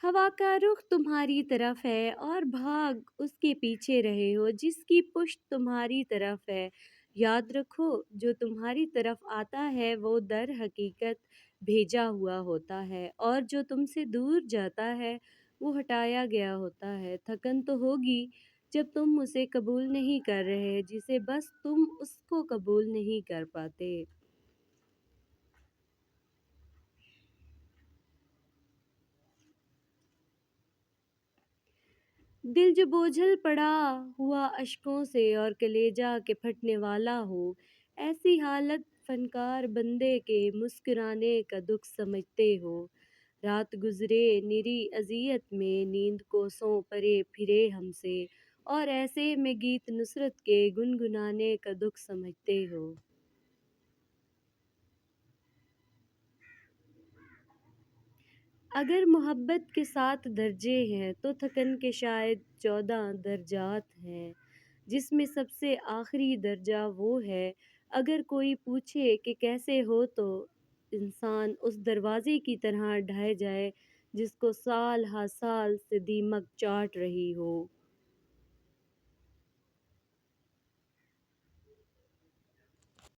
हवा का रुख तुम्हारी तरफ है और भाग उसके पीछे रहे हो जिसकी पुश्त तुम्हारी तरफ है। याद रखो, जो तुम्हारी तरफ आता है वो दर हकीकत भेजा हुआ होता है, और जो तुमसे दूर जाता है वो हटाया गया होता है। थकन तो होगी जब तुम उसे कबूल नहीं कर रहे जिसे बस तुम उसको कबूल नहीं कर पाते। दिल जो बोझल पड़ा हुआ अश्कों से और कलेजा के फटने वाला हो, ऐसी हालत फनकार बंदे के मुस्कुराने का दुख समझते हो। रात गुजरे निरी अजियत में, नींद कोसों परे फिरे हमसे, और ऐसे में गीत नुसरत के गुनगुनाने का दुख समझते हो। अगर मोहब्बत के 7 दर्जे हैं तो थकन के शायद 14 दर्जात हैं, जिसमें सबसे आखिरी दर्जा वो है अगर कोई पूछे कि कैसे हो, तो इंसान उस दरवाजे की तरह ढह जाए जिसको साल हा साल से दीमक चाट रही हो।